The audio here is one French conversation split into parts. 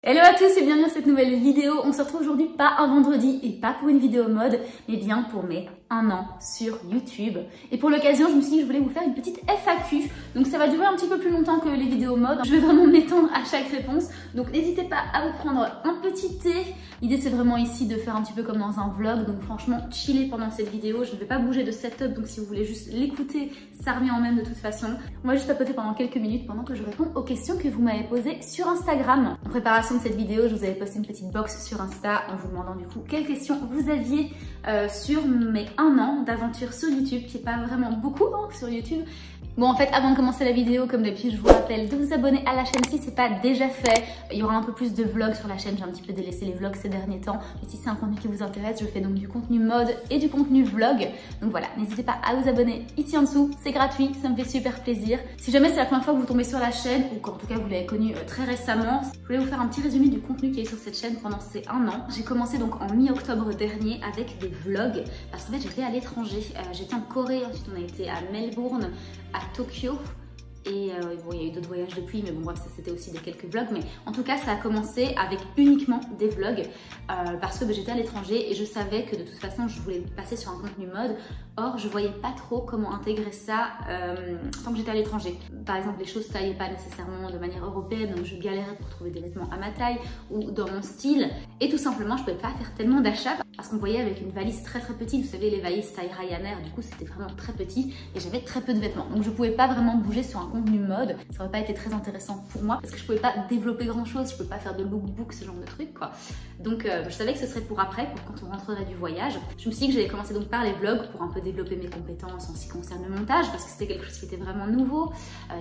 Hello à tous et bienvenue dans cette nouvelle vidéo. On se retrouve aujourd'hui pas un vendredi et pas pour une vidéo mode, mais bien pour mes 1 an sur YouTube. Et pour l'occasion, je me suis dit que je voulais vous faire une petite FAQ. Donc ça va durer un petit peu plus longtemps que les vidéos mode. Je vais vraiment m'étendre à chaque réponse. Donc n'hésitez pas à vous prendre un petit thé. L'idée c'est vraiment ici de faire un petit peu comme dans un vlog. Donc franchement, chillez pendant cette vidéo. Je ne vais pas bouger de setup, donc si vous voulez juste l'écouter, ça revient en même de toute façon. On va juste papoter pendant quelques minutes pendant que je réponds aux questions que vous m'avez posées sur Instagram. En préparation de cette vidéo, je vous avais posté une petite box sur Insta en vous demandant du coup quelles questions vous aviez sur mes 1 an d'aventure sur YouTube, qui est pas vraiment beaucoup sur YouTube. Bon, en fait, avant de commencer la vidéo, comme d'habitude, je vous rappelle de vous abonner à la chaîne si c'est pas déjà fait. Il y aura un peu plus de vlogs sur la chaîne, j'ai un petit peu délaissé les vlogs ces derniers temps. Mais si c'est un contenu qui vous intéresse, je fais donc du contenu mode et du contenu vlog. Donc voilà, n'hésitez pas à vous abonner ici en dessous, c'est gratuit, ça me fait super plaisir. Si jamais c'est la première fois que vous tombez sur la chaîne, ou qu'en tout cas vous l'avez connue très récemment, je voulais vous faire un petit résumé du contenu qui est sur cette chaîne pendant ces 1 an. J'ai commencé donc en mi-octobre dernier avec des vlogs, parce qu'en fait j'étais à l'étranger. J'étais en Corée, ensuite on a été à Melbourne, à Tokyo. Et bon, il y a eu d'autres voyages depuis, mais bon bref, ça c'était aussi quelques vlogs. Mais en tout cas, ça a commencé avec uniquement des vlogs parce que j'étais à l'étranger et je savais que de toute façon, je voulais passer sur un contenu mode. Or, je voyais pas trop comment intégrer ça tant que j'étais à l'étranger. Par exemple, les choses taillaient pas nécessairement de manière européenne, donc je galérais pour trouver des vêtements à ma taille ou dans mon style. Et tout simplement, je pouvais pas faire tellement d'achats parce qu'on voyait avec une valise très petite. Vous savez, les valises taille Ryanair, du coup, c'était vraiment très petit et j'avais très peu de vêtements. Donc, je pouvais pas vraiment bouger sur un contenu mode, ça aurait pas été très intéressant pour moi parce que je pouvais pas développer grand chose, je pouvais pas faire de lookbook, ce genre de trucs quoi. Donc je savais que ce serait pour après, pour quand on rentrerait du voyage. Je me suis dit que j'allais commencer donc par les vlogs pour un peu développer mes compétences en ce qui concerne le montage parce que c'était quelque chose qui était vraiment nouveau,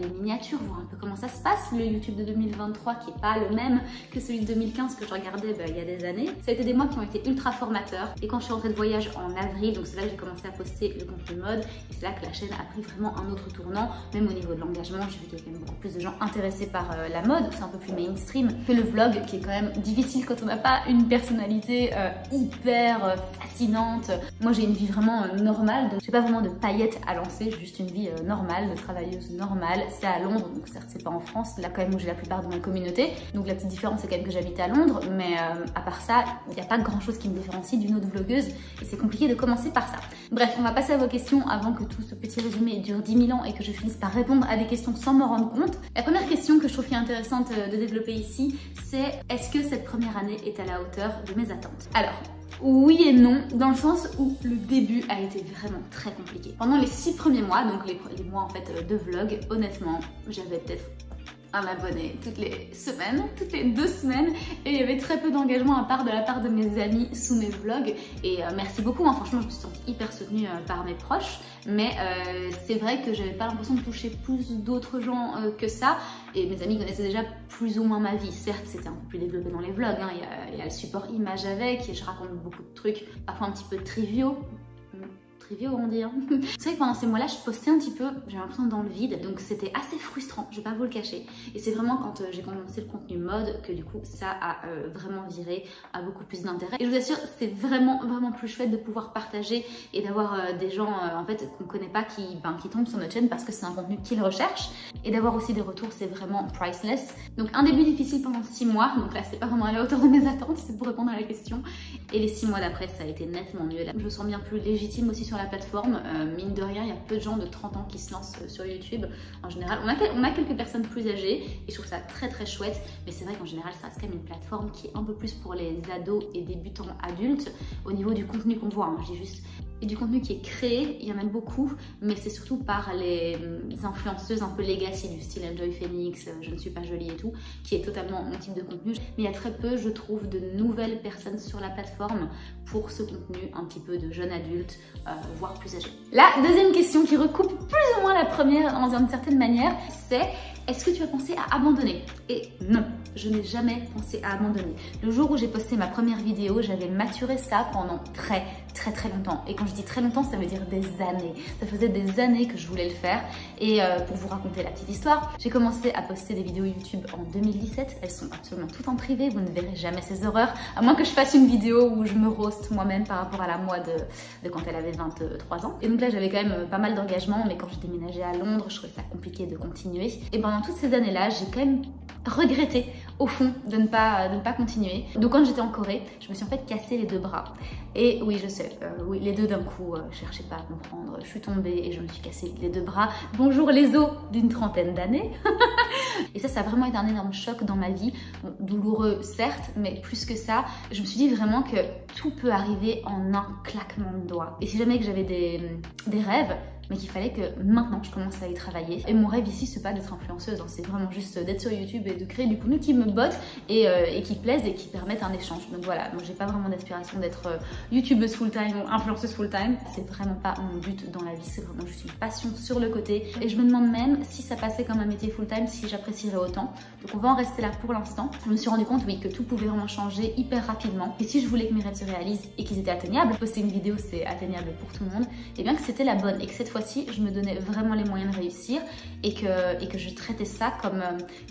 les miniatures, voir un peu comment ça se passe, le YouTube de 2023 qui est pas le même que celui de 2015 que je regardais il y a des années. Ça a été des mois qui ont été ultra formateurs et quand je suis rentrée de voyage en avril, donc c'est là que j'ai commencé à poster le contenu mode et c'est là que la chaîne a pris vraiment un autre tournant, même au niveau de l'engagement. J'ai vu qu'il y a quand même beaucoup plus de gens intéressés par la mode, c'est un peu plus mainstream que le vlog qui est quand même difficile quand on n'a pas une personnalité hyper fascinante. Moi j'ai une vie vraiment normale, donc j'ai pas vraiment de paillettes à lancer, j'ai juste une vie normale, de travailleuse normale. C'est à Londres, donc certes c'est pas en France, là quand même où j'ai la plupart de ma communauté. Donc la petite différence c'est quand même que j'habite à Londres, mais à part ça, il n'y a pas grand chose qui me différencie d'une autre vlogueuse et c'est compliqué de commencer par ça. Bref, on va passer à vos questions avant que tout ce petit résumé dure 10 000 ans et que je finisse par répondre à des questions sans me rendre compte. La première question que je trouve qui est intéressante de développer ici, c'est est-ce que cette première année est à la hauteur de mes attentes? Alors, oui et non, dans le sens où le début a été vraiment très compliqué. Pendant les 6 premiers mois, donc les mois en fait de vlog, honnêtement, j'avais peut-être un abonné toutes les semaines, toutes les 2 semaines, et il y avait très peu d'engagement à part de la part de mes amis sous mes vlogs. Et merci beaucoup, hein, franchement je me suis sentie hyper soutenue par mes proches, mais c'est vrai que j'avais pas l'impression de toucher plus d'autres gens que ça, et mes amis connaissaient déjà plus ou moins ma vie. Certes c'était un peu plus développé dans les vlogs, hein, il y a le support image avec, et je raconte beaucoup de trucs, parfois un petit peu triviaux, on dit. C'est vrai que pendant ces mois-là, je postais un petit peu, j'ai l'impression dans le vide, donc c'était assez frustrant, je vais pas vous le cacher. Et c'est vraiment quand j'ai commencé le contenu mode que du coup ça a vraiment viré à beaucoup plus d'intérêt. Et je vous assure, c'est vraiment plus chouette de pouvoir partager et d'avoir des gens en fait qu'on connaît pas qui tombent sur notre chaîne parce que c'est un contenu qu'ils recherchent. Et d'avoir aussi des retours, c'est vraiment priceless. Donc un début difficile pendant 6 mois, donc là c'est pas vraiment à la hauteur de mes attentes, c'est pour répondre à la question. Et les 6 mois d'après, ça a été nettement mieux. Là, je me sens bien plus légitime aussi sur la plateforme. Mine de rien, il y a peu de gens de 30 ans qui se lancent sur YouTube. En général, on a quelques personnes plus âgées et je trouve ça très chouette. Mais c'est vrai qu'en général, ça reste quand même une plateforme qui est un peu plus pour les ados et débutants adultes au niveau du contenu qu'on voit. Hein. J'ai juste et du contenu qui est créé, il y en a beaucoup, mais c'est surtout par les influenceuses un peu legacy du style Enjoy Phoenix, Je ne suis pas jolie et tout, qui est totalement mon type de contenu. Mais il y a très peu, je trouve, de nouvelles personnes sur la plateforme pour ce contenu un petit peu de jeunes adultes, voire plus âgés. La deuxième question qui recoupe plus ou moins la première dans une certaine manière, c'est est-ce que tu as pensé à abandonner? Et non, je n'ai jamais pensé à abandonner. Le jour où j'ai posté ma première vidéo, j'avais maturé ça pendant très longtemps. Et quand je dis très longtemps, ça veut dire des années. Ça faisait des années que je voulais le faire. Et pour vous raconter la petite histoire, j'ai commencé à poster des vidéos YouTube en 2017. Elles sont absolument toutes en privé, vous ne verrez jamais ces horreurs. À moins que je fasse une vidéo où je me roast moi-même par rapport à la moi de quand elle avait 23 ans. Et donc là, j'avais quand même pas mal d'engagement. Mais quand j'ai déménagé à Londres, je trouvais ça compliqué de continuer. Et pendant toutes ces années-là, j'ai quand même regretté au fond de ne pas continuer. Donc quand j'étais en Corée, je me suis en fait cassé les 2 bras. Et oui, je sais, oui, les 2 d'un coup, cherchez pas à comprendre. Je suis tombée et je me suis cassé les 2 bras. Bonjour les os d'une trentaine d'années. Et ça a vraiment été un énorme choc dans ma vie. Bon, douloureux certes, mais plus que ça, je me suis dit vraiment que tout peut arriver en un claquement de doigts. Et si jamais que j'avais des rêves, mais qu'il fallait que maintenant je commence à y travailler. Et mon rêve ici, c'est pas d'être influenceuse, hein, c'est vraiment juste d'être sur YouTube et de créer du contenu qui me botte et qui plaise et qui permette un échange. Donc voilà, moi j'ai pas vraiment d'aspiration d'être youtubeuse full-time ou influenceuse full-time. C'est vraiment pas mon but dans la vie, c'est vraiment juste une passion sur le côté. Et je me demande même si ça passait comme un métier full-time, si j'apprécierais autant. Donc on va en rester là pour l'instant. Je me suis rendu compte, oui, que tout pouvait vraiment changer hyper rapidement. Et si je voulais que mes rêves se réalisent et qu'ils étaient atteignables, poster une vidéo c'est atteignable pour tout le monde, et bien que c'était la bonne et que cette fois-ci je me donnais vraiment les moyens de réussir et que je traitais ça comme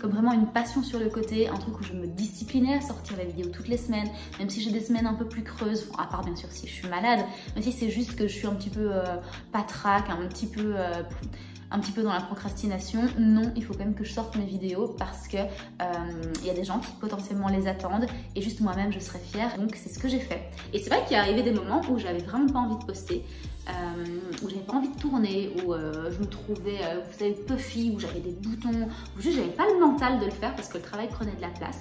vraiment une passion sur le côté, un truc où je me disciplinais à sortir la vidéo toutes les semaines, même si j'ai des semaines un peu plus creuses, bon, à part bien sûr si je suis malade, mais si c'est juste que je suis un petit peu patraque, un petit peu dans la procrastination, non, il faut quand même que je sorte mes vidéos parce que y a des gens qui potentiellement les attendent et juste moi-même je serais fière, donc c'est ce que j'ai fait. Et c'est vrai qu'il est arrivé des moments où j'avais vraiment pas envie de poster, où j'avais pas envie de tourner, où je me trouvais, vous savez, puffy, où j'avais des boutons, où juste j'avais pas le mental de le faire parce que le travail prenait de la place.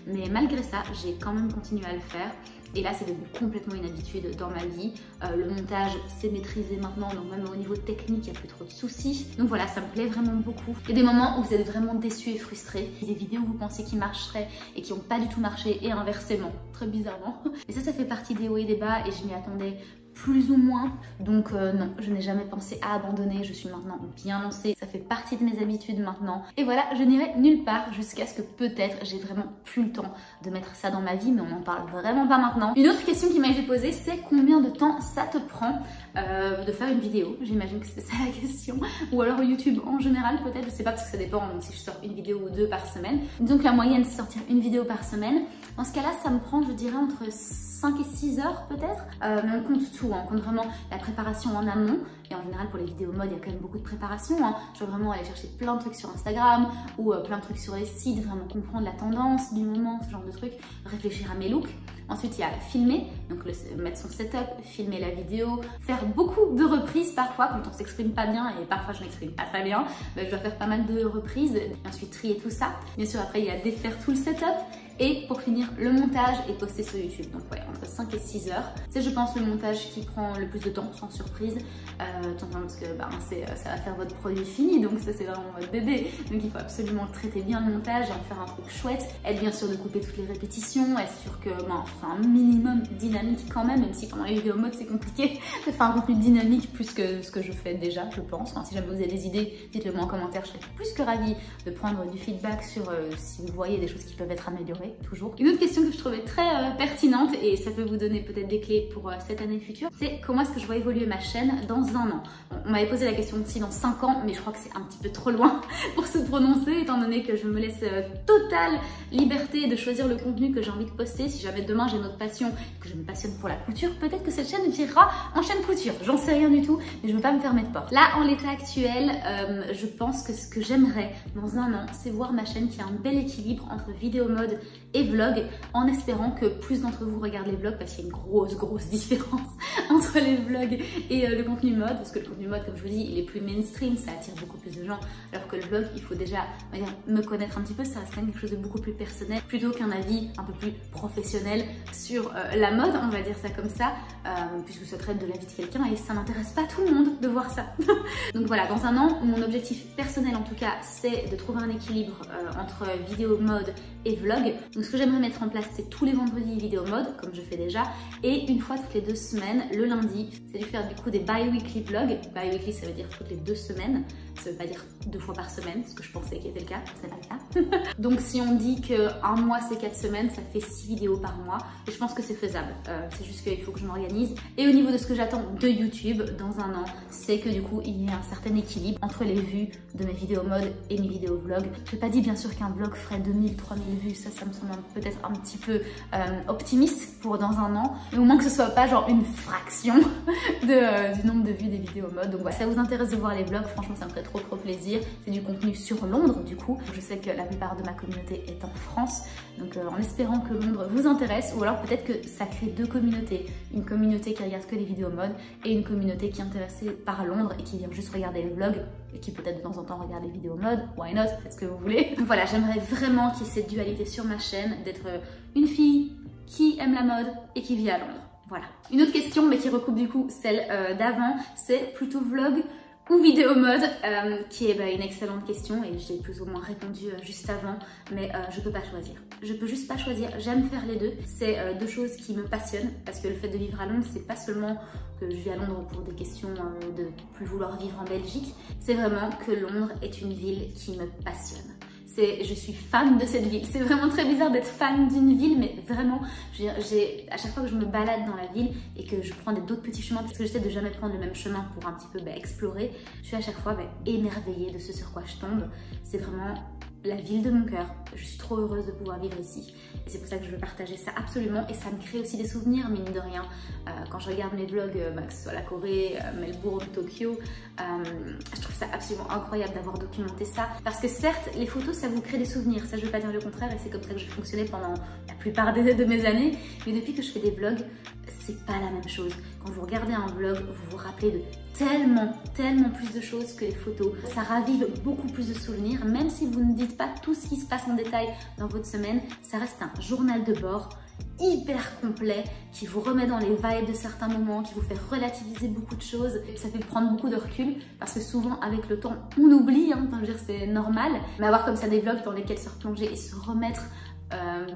Mais malgré ça, j'ai quand même continué à le faire. Et là, c'est devenu complètement une habitude dans ma vie. Le montage, c'est maîtrisé maintenant, donc même au niveau technique, il n'y a plus trop de soucis. Donc voilà, ça me plaît vraiment beaucoup. Il y a des moments où vous êtes vraiment déçus et frustrés. Il y a des vidéos où vous pensiez qu'ils marcheraient et qui n'ont pas du tout marché, et inversement, très bizarrement. Et ça fait partie des hauts et des bas, et je m'y attendais plus ou moins. Donc non, je n'ai jamais pensé à abandonner, je suis maintenant bien lancée, ça fait partie de mes habitudes maintenant. Et voilà, je n'irai nulle part jusqu'à ce que peut-être j'ai vraiment plus le temps de mettre ça dans ma vie, mais on n'en parle vraiment pas maintenant. Une autre question qui m'a été posée, c'est combien de temps ça te prend de faire une vidéo? J'imagine que c'est ça la question. Ou alors YouTube en général peut-être, je sais pas parce que ça dépend si je sors une vidéo ou 2 par semaine. Donc la moyenne c'est sortir une vidéo par semaine. Dans ce cas-là, ça me prend, je dirais, entre 5 et 6 heures peut-être. Mais on compte tout, hein. On compte vraiment la préparation en amont. Et en général, pour les vidéos mode, il y a quand même beaucoup de préparation, hein. Je veux vraiment aller chercher plein de trucs sur Instagram ou plein de trucs sur les sites, vraiment comprendre la tendance du moment, ce genre de trucs, réfléchir à mes looks. Ensuite, il y a filmer, donc mettre son setup, filmer la vidéo, faire beaucoup de reprises parfois quand on s'exprime pas bien et parfois je m'exprime pas très bien. Ben, je dois faire pas mal de reprises et ensuite trier tout ça. Bien sûr, après, il y a défaire tout le setup. Et pour finir, le montage et poster sur YouTube. Donc ouais, entre 5 et 6 heures. C'est, je pense, le montage qui prend le plus de temps, sans surprise. Tout simplement parce que ça va faire votre produit fini, donc ça c'est vraiment votre bébé. Donc il faut absolument traiter bien le montage et en faire un truc chouette. Être bien sûr de couper toutes les répétitions, être sûr que c'est un minimum dynamique quand même si pendant les vidéos mode c'est compliqué de faire un contenu dynamique plus que ce que je fais déjà, je pense. Enfin, si jamais vous avez des idées, dites-le moi en commentaire, je serais plus que ravie de prendre du feedback sur si vous voyez des choses qui peuvent être améliorées. Toujours. Une autre question que je trouvais très pertinente et ça peut vous donner peut-être des clés pour cette année future, c'est comment est-ce que je vois évoluer ma chaîne dans un an. On m'avait posé la question aussi dans 5 ans, mais je crois que c'est un petit peu trop loin pour se prononcer étant donné que je me laisse totale liberté de choisir le contenu que j'ai envie de poster. Si jamais demain j'ai une autre passion, que je me passionne pour la couture, peut-être que cette chaîne virera en chaîne couture. J'en sais rien du tout, mais je veux pas me fermer de porte. Là, en l'état actuel, je pense que ce que j'aimerais dans un an, c'est voir ma chaîne qui a un bel équilibre entre vidéo mode et vlog, en espérant que plus d'entre vous regardent les vlogs parce qu'il y a une grosse différence entre les vlogs et le contenu mode, parce que le contenu mode, comme je vous dis, il est plus mainstream, ça attire beaucoup plus de gens, alors que le vlog, il faut déjà me connaître un petit peu, ça reste quand même quelque chose de beaucoup plus personnel, plutôt qu'un avis un peu plus professionnel sur la mode, on va dire ça comme ça, puisque ça traite de la vie de quelqu'un et ça n'intéresse pas tout le monde de voir ça. Donc voilà, dans un an, mon objectif personnel en tout cas, c'est de trouver un équilibre entre vidéo mode et vlog. Donc ce que j'aimerais mettre en place, c'est tous les vendredis vidéo mode, comme je fais déjà, et une fois toutes les 2 semaines, le lundi, c'est de faire du coup des bi-weekly vlogs. Bi-weekly, ça veut dire toutes les 2 semaines, ça veut pas dire 2 fois par semaine, ce que je pensais qu'il était le cas, c'est pas le cas. Donc si on dit qu'un mois c'est 4 semaines, ça fait 6 vidéos par mois, et je pense que c'est faisable, c'est juste qu'il faut que je m'organise. Et au niveau de ce que j'attends de YouTube dans un an, c'est que du coup il y ait un certain équilibre entre les vues de mes vidéos mode et mes vidéos vlog. Je n'ai pas dit bien sûr qu'un vlog ferait 2000, 3000 vues, ça me semble peut-être un petit peu optimiste pour dans un an, mais au moins que ce soit pas genre une fraction du nombre de vues des vidéos mode. Donc voilà, ça vous intéresse de voir les vlogs, franchement ça me ferait trop plaisir. C'est du contenu sur Londres du coup. Je sais que la plupart de ma communauté est en France, donc en espérant que Londres vous intéresse, ou alors peut-être que ça crée deux communautés. Une communauté qui regarde que les vidéos mode et une communauté qui est intéressée par Londres et qui vient juste regarder les vlogs et qui peut-être de temps en temps regarde les vidéos mode. Why not? Faites ce que vous voulez. Donc voilà, j'aimerais vraiment qu'il y ait cette dualité sur ma chaîne, d'être une fille qui aime la mode et qui vit à Londres. Voilà. Une autre question, mais qui recoupe du coup celle d'avant, c'est plutôt vlog ou vidéo mode, qui est une excellente question et j'ai plus ou moins répondu juste avant, mais je peux pas choisir. Je peux juste pas choisir, j'aime faire les deux. C'est deux choses qui me passionnent, parce que le fait de vivre à Londres, c'est pas seulement que je vis à Londres pour des questions de plus vouloir vivre en Belgique, c'est vraiment que Londres est une ville qui me passionne. Je suis fan de cette ville. C'est vraiment très bizarre d'être fan d'une ville, mais vraiment, à chaque fois que je me balade dans la ville et que je prends d'autres petits chemins, parce que j'essaie de jamais prendre le même chemin pour un petit peu explorer, je suis à chaque fois émerveillée de ce sur quoi je tombe. C'est vraiment la ville de mon cœur. Je suis trop heureuse de pouvoir vivre ici. Et c'est pour ça que je veux partager ça absolument. Et ça me crée aussi des souvenirs, mine de rien. Quand je regarde mes vlogs, que ce soit la Corée, Melbourne, Tokyo, je trouve ça absolument incroyable d'avoir documenté ça. Parce que certes, les photos, ça vous crée des souvenirs. Ça, je ne veux pas dire le contraire. Et c'est comme ça que j'ai fonctionné pendant la plupart de mes années. Mais depuis que je fais des vlogs, c'est pas la même chose. Quand vous regardez un vlog, vous vous rappelez de tellement plus de choses que les photos. Ça ravive beaucoup plus de souvenirs, même si vous ne dites pas tout ce qui se passe en détail dans votre semaine, ça reste un journal de bord hyper complet qui vous remet dans les vibes de certains moments, qui vous fait relativiser beaucoup de choses. Ça fait prendre beaucoup de recul parce que souvent avec le temps on oublie, hein, je veux dire c'est normal, mais avoir comme ça des vlogs dans lesquels se replonger et se remettre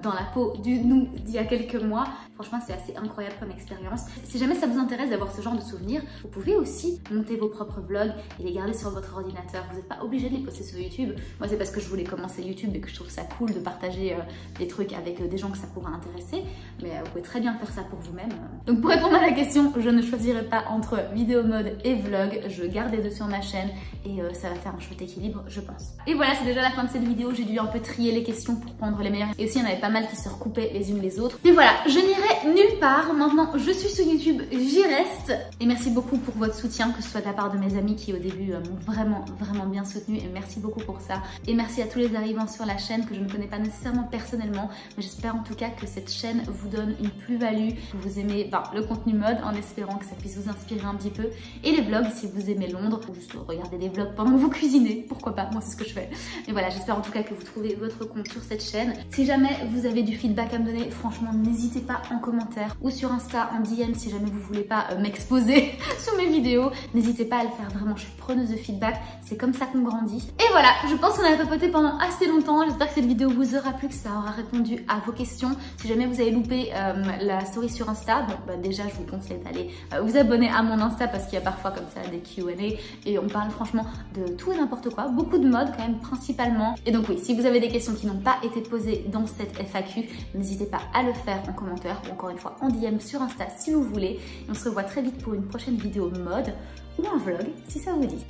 dans la peau nous d'il y a quelques mois, franchement c'est assez incroyable comme expérience. Si jamais ça vous intéresse d'avoir ce genre de souvenirs, vous pouvez aussi monter vos propres vlogs et les garder sur votre ordinateur. Vous n'êtes pas obligé de les poster sur YouTube. Moi c'est parce que je voulais commencer YouTube et que je trouve ça cool de partager des trucs avec des gens que ça pourrait intéresser, mais vous pouvez très bien faire ça pour vous-même. Donc pour répondre à la question, je ne choisirai pas entre vidéo mode et vlog, je garde les deux sur ma chaîne et ça va faire un chouette équilibre je pense. Et voilà, c'est déjà la fin de cette vidéo, j'ai dû un peu trier les questions pour prendre les meilleures. Et aussi il y en avait pas mal qui se recoupaient les unes les autres. Mais voilà, je n'irai nulle part. Maintenant, je suis sur YouTube, j'y reste. Et merci beaucoup pour votre soutien, que ce soit de la part de mes amis qui au début m'ont vraiment bien soutenu. Et merci beaucoup pour ça. Et merci à tous les arrivants sur la chaîne que je ne connais pas nécessairement personnellement. Mais j'espère en tout cas que cette chaîne vous donne une plus-value, que vous aimez le contenu mode, en espérant que ça puisse vous inspirer un petit peu. Et les vlogs si vous aimez Londres, ou juste regarder des vlogs pendant que vous cuisinez. Pourquoi pas, moi c'est ce que je fais. Et voilà, j'espère en tout cas que vous trouvez votre compte sur cette chaîne. Si jamais vous avez du feedback à me donner, franchement n'hésitez pas en commentaire ou sur Insta en DM si jamais vous voulez pas m'exposer sur mes vidéos, n'hésitez pas à le faire, vraiment je suis preneuse de feedback, c'est comme ça qu'on grandit. Et voilà, je pense qu'on a papoté pendant assez longtemps, j'espère que cette vidéo vous aura plu, que ça aura répondu à vos questions. Si jamais vous avez loupé la story sur Insta, bon, déjà je vous conseille d'aller vous abonner à mon Insta parce qu'il y a parfois comme ça des Q&A et on parle franchement de tout et n'importe quoi, beaucoup de mode quand même principalement. Et donc oui, si vous avez des questions qui n'ont pas été posées dans cette FAQ, n'hésitez pas à le faire en commentaire ou encore une fois en DM sur Insta si vous voulez. Et on se revoit très vite pour une prochaine vidéo mode ou un vlog si ça vous dit.